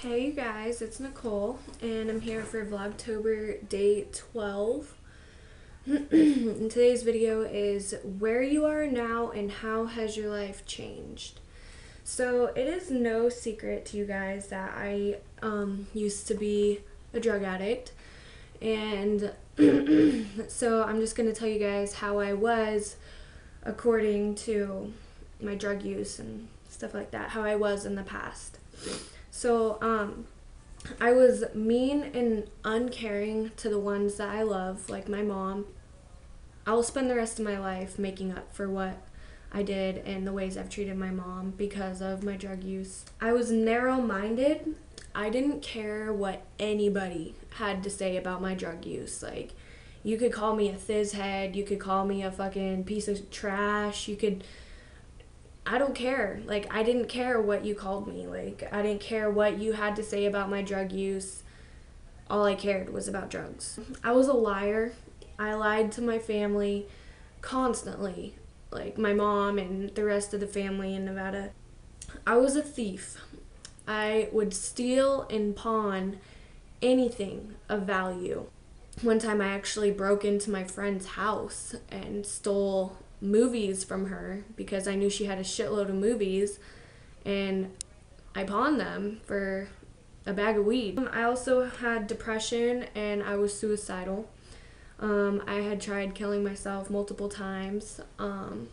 Hey you guys, it's Nicole and I'm here for Vlogtober day 12. And today's video is where you are now and how has your life changed. So it is no secret to you guys that I used to be a drug addict, and so I'm just going to tell you guys how I was according to my drug use and stuff like that, how I was in the past. So, I was mean and uncaring to the ones that I love, like my mom. I will spend the rest of my life making up for what I did and the ways I've treated my mom because of my drug use. I was narrow-minded. I didn't care what anybody had to say about my drug use. Like, you could call me a thiz head, you could call me a fucking piece of trash, I don't care. Like, I didn't care what you called me. Like, I didn't care what you had to say about my drug use. All I cared was about drugs. I was a liar. I lied to my family constantly. Like, my mom and the rest of the family in Nevada. I was a thief. I would steal and pawn anything of value. One time I actually broke into my friend's house and stole movies from her because I knew she had a shitload of movies, and I pawned them for a bag of weed. I also had depression and I was suicidal. I had tried killing myself multiple times, and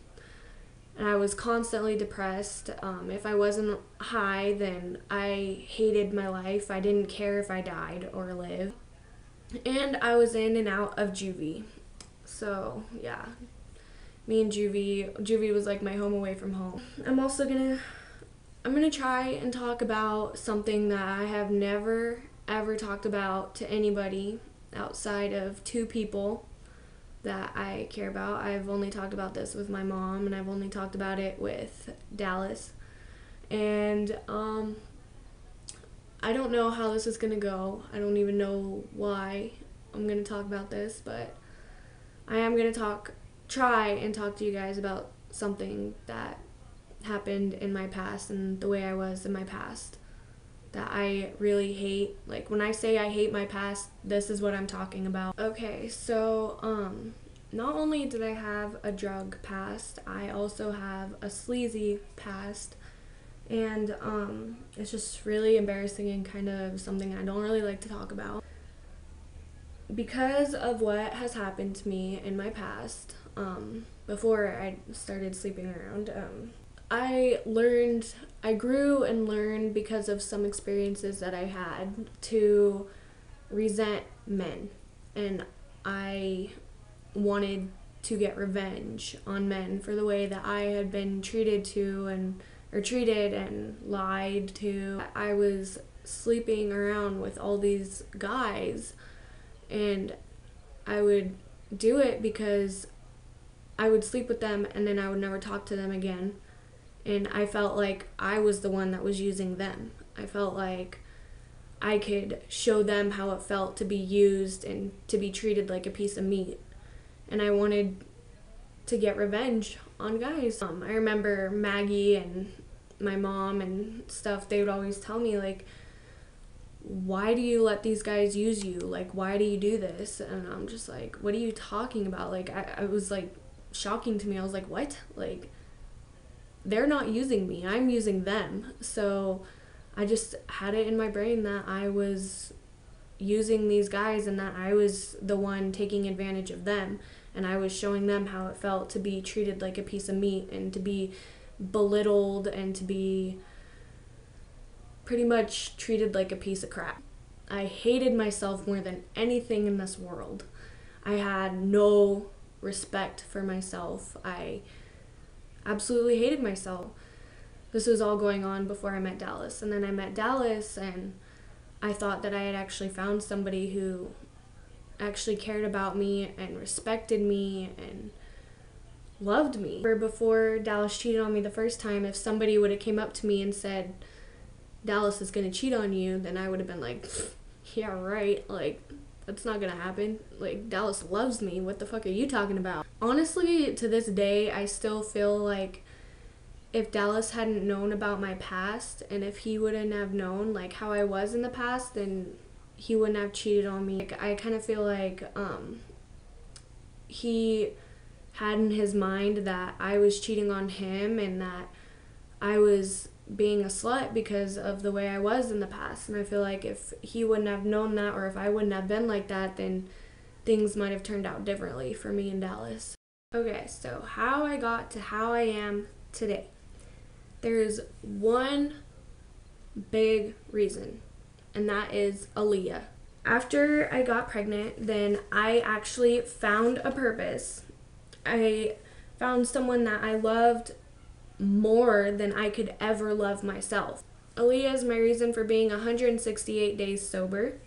I was constantly depressed. If I wasn't high, then I hated my life. I didn't care if I died or lived. And I was in and out of juvie. So, yeah. Me and juvie was like my home away from home. I'm gonna try and talk about something that I have never ever talked about to anybody outside of two people that I care about. I've only talked about this with my mom, and I've only talked about it with Dallas. And I don't know how this is gonna go. I don't even know why I'm gonna talk about this, but I am gonna try and talk to you guys about something that happened in my past and the way I was in my past that I really hate. Like, when I say I hate my past, this is what I'm talking about. Okay, so not only did I have a drug past, I also have a sleazy past, and it's just really embarrassing and kind of something I don't really like to talk about. Because of what has happened to me in my past, before I started sleeping around, I grew and learned because of some experiences that I had to resent men, and I wanted to get revenge on men for the way that I had been treated and lied to. I was sleeping around with all these guys, and I would do it because I would sleep with them and then I would never talk to them again. And I felt like I was the one that was using them. I felt like I could show them how it felt to be used and to be treated like a piece of meat. And I wanted to get revenge on guys. I remember Maggie and my mom and stuff, they would always tell me, like, why do you let these guys use you? Like, why do you do this? And I'm just like, what are you talking about? Like, I was like, shocking to me. I was like, what? Like, they're not using me, I'm using them. So I just had it in my brain that I was using these guys and that I was the one taking advantage of them, and I was showing them how it felt to be treated like a piece of meat and to be belittled and to be pretty much treated like a piece of crap. I hated myself more than anything in this world. I had no respect for myself. I absolutely hated myself. This was all going on before I met Dallas. And then I met Dallas, and I thought that I had actually found somebody who actually cared about me and respected me and loved me. Before Dallas cheated on me the first time, if somebody would have came up to me and said, Dallas is gonna cheat on you, then I would have been like, yeah, right, like, that's not gonna happen. Like, Dallas loves me, what the fuck are you talking about? Honestly, to this day, I still feel like if Dallas hadn't known about my past, and if he wouldn't have known like how I was in the past, then he wouldn't have cheated on me. Like, I kind of feel like he had in his mind that I was cheating on him and that I was being a slut because of the way I was in the past. And I feel like if he wouldn't have known that, or if I wouldn't have been like that, then things might have turned out differently for me and Dallas. Okay, so how I got to how I am today. There's one big reason, and that is Aaliyah. After I got pregnant, then I actually found a purpose. I found someone that I loved more than I could ever love myself. Aaliyah is my reason for being 168 days sober.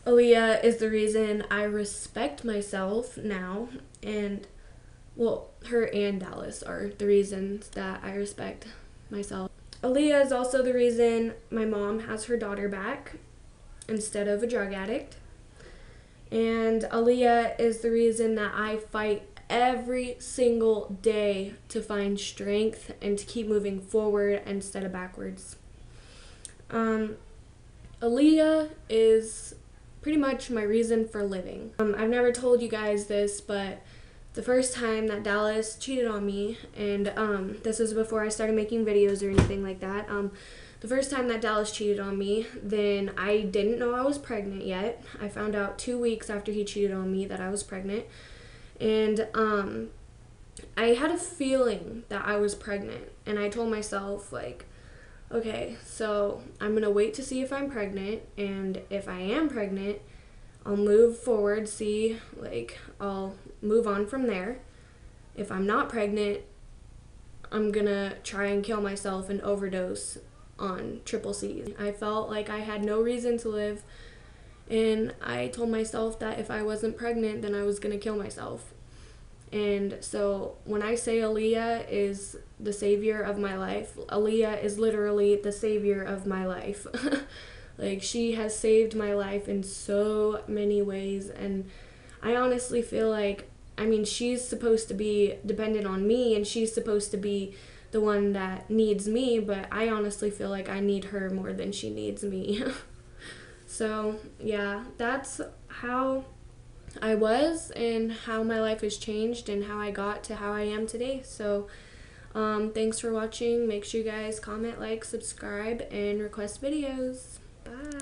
Aaliyah is the reason I respect myself now, and well, her and Dallas are the reasons that I respect myself. Aaliyah is also the reason my mom has her daughter back instead of a drug addict. And Aaliyah is the reason that I fight every single day to find strength and to keep moving forward instead of backwards. Aaliyah is pretty much my reason for living. I've never told you guys this, but the first time that Dallas cheated on me, and this was before I started making videos or anything like that, the first time that Dallas cheated on me, then I didn't know I was pregnant yet. I found out 2 weeks after he cheated on me that I was pregnant. And I had a feeling that I was pregnant. And I told myself, like, okay, so I'm going to wait to see if I'm pregnant. And if I am pregnant, I'll move forward, see, like, I'll move on from there. If I'm not pregnant, I'm going to try and kill myself and overdose on triple C. I felt like I had no reason to live, and I told myself that if I wasn't pregnant, then I was gonna kill myself. And so when I say Aaliyah is the savior of my life, Aaliyah is literally the savior of my life. Like, she has saved my life in so many ways, and I honestly feel like, I mean, she's supposed to be dependent on me, and she's supposed to be the one that needs me, but I honestly feel like I need her more than she needs me. So yeah, that's how I was and how my life has changed and how I got to how I am today. So thanks for watching. Make sure you guys comment, like, subscribe, and request videos. Bye.